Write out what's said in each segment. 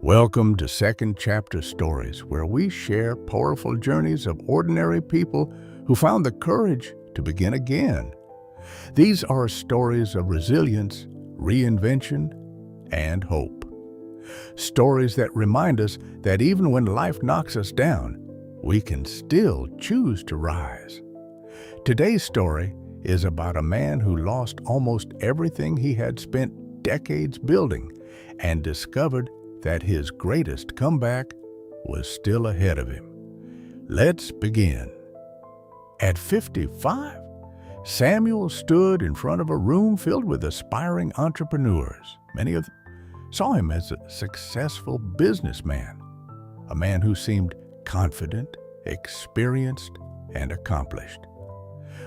Welcome to Second Chapter Stories, where we share powerful journeys of ordinary people who found the courage to begin again. These are stories of resilience, reinvention, and hope. Stories that remind us that even when life knocks us down, we can still choose to rise. Today's story is about a man who lost almost everything he had spent decades building and discovered that his greatest comeback was still ahead of him. Let's begin. At 55, Samuel stood in front of a room filled with aspiring entrepreneurs. Many of them saw him as a successful businessman, a man who seemed confident, experienced, and accomplished.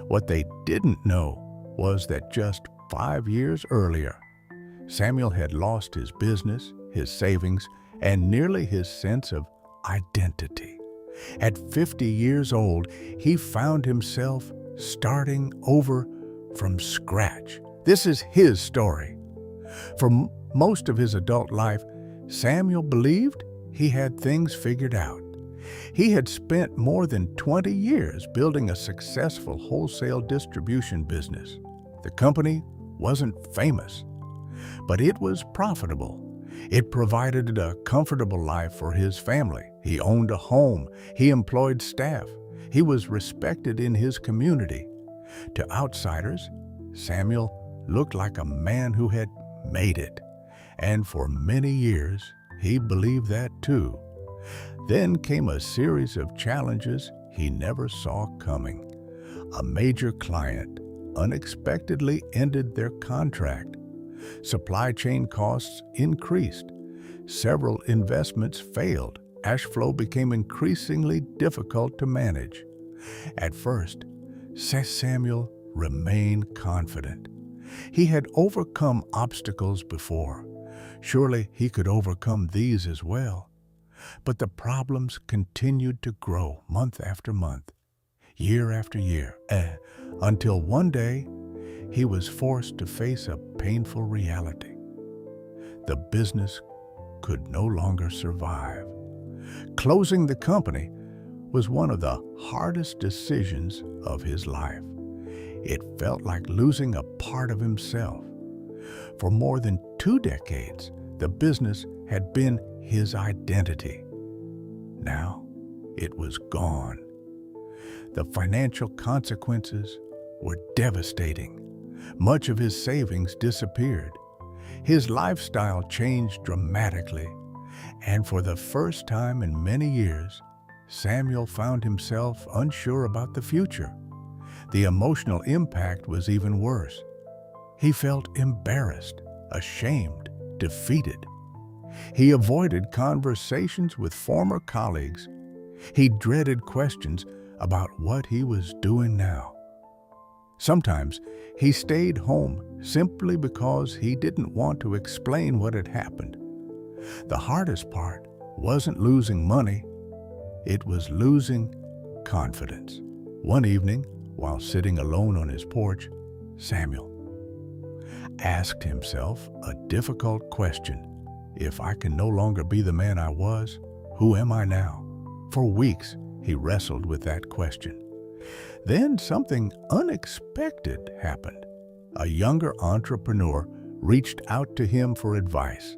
What they didn't know was that just 5 years earlier, Samuel had lost his business, his savings, and nearly his sense of identity. At 50 years old, he found himself starting over from scratch. This is his story. For most of his adult life, Samuel believed he had things figured out. He had spent more than 20 years building a successful wholesale distribution business. The company wasn't famous, but it was profitable. It provided a comfortable life for his family. He owned a home. He employed staff. He was respected in his community. To outsiders, Samuel looked like a man who had made it. And for many years, he believed that too. Then came a series of challenges he never saw coming. A major client unexpectedly ended their contract. Supply chain costs increased. Several investments failed. Cash flow became increasingly difficult to manage. At first, Samuel remained confident. He had overcome obstacles before. Surely he could overcome these as well. But the problems continued to grow month after month, year after year, until one day he was forced to face a painful reality. The business could no longer survive. Closing the company was one of the hardest decisions of his life. It felt like losing a part of himself. For more than 2 decades, the business had been his identity. Now, it was gone. The financial consequences were devastating. Much of his savings disappeared. His lifestyle changed dramatically, and for the first time in many years, Samuel found himself unsure about the future. The emotional impact was even worse. He felt embarrassed, ashamed, defeated. He avoided conversations with former colleagues. He dreaded questions about what he was doing now. Sometimes he stayed home simply because he didn't want to explain what had happened. The hardest part wasn't losing money, it was losing confidence. One evening, while sitting alone on his porch, Samuel asked himself a difficult question. If I can no longer be the man I was, who am I now? For weeks, he wrestled with that question. Then something unexpected happened. A younger entrepreneur reached out to him for advice.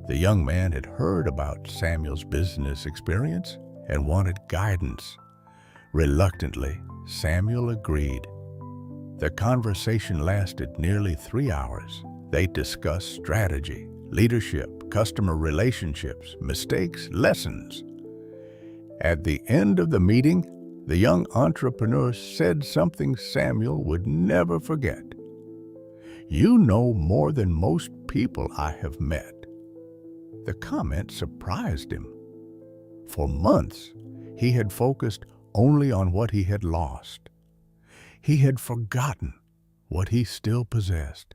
The young man had heard about Samuel's business experience and wanted guidance. Reluctantly, Samuel agreed. The conversation lasted nearly 3 hours. They discussed strategy, leadership, customer relationships, mistakes, lessons. At the end of the meeting, the young entrepreneur said something Samuel would never forget. "You know more than most people I have met." The comment surprised him. For months, he had focused only on what he had lost. He had forgotten what he still possessed: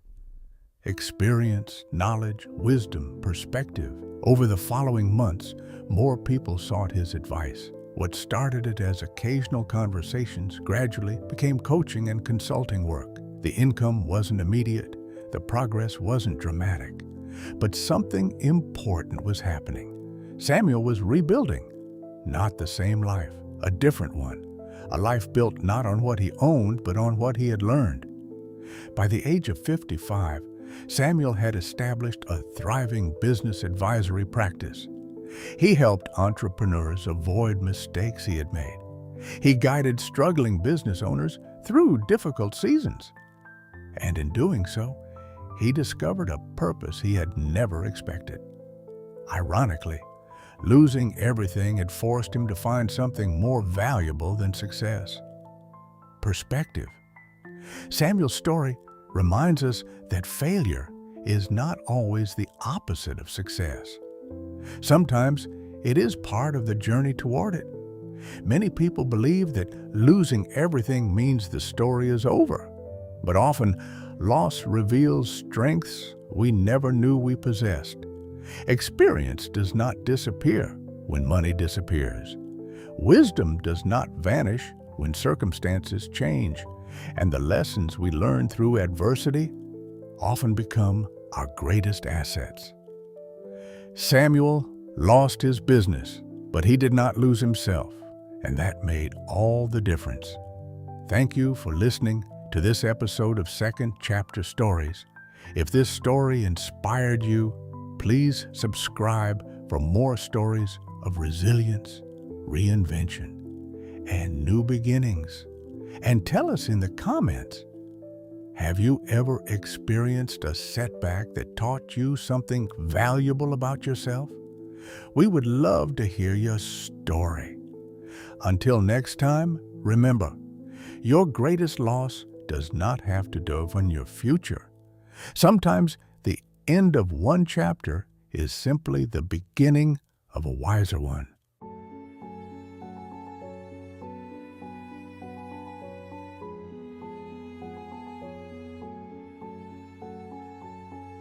experience, knowledge, wisdom, perspective. Over the following months, more people sought his advice. What started it as occasional conversations gradually became coaching and consulting work. The income wasn't immediate. The progress wasn't dramatic. But something important was happening. Samuel was rebuilding, not the same life, a different one, a life built not on what he owned, but on what he had learned. By the age of 55, Samuel had established a thriving business advisory practice. He helped entrepreneurs avoid mistakes he had made. He guided struggling business owners through difficult seasons. And in doing so, he discovered a purpose he had never expected. Ironically, losing everything had forced him to find something more valuable than success: perspective. Samuel's story reminds us that failure is not always the opposite of success. Sometimes it is part of the journey toward it. Many people believe that losing everything means the story is over, but often loss reveals strengths we never knew we possessed. Experience does not disappear when money disappears. Wisdom does not vanish when circumstances change, and the lessons we learn through adversity often become our greatest assets. Samuel lost his business, but he did not lose himself, and that made all the difference. Thank you for listening to this episode of Second Chapter Stories. If this story inspired you, please subscribe for more stories of resilience, reinvention, and new beginnings. And tell us in the comments, have you ever experienced a setback that taught you something valuable about yourself? We would love to hear your story. Until next time, remember, your greatest loss does not have to define your future. Sometimes the end of one chapter is simply the beginning of a wiser one.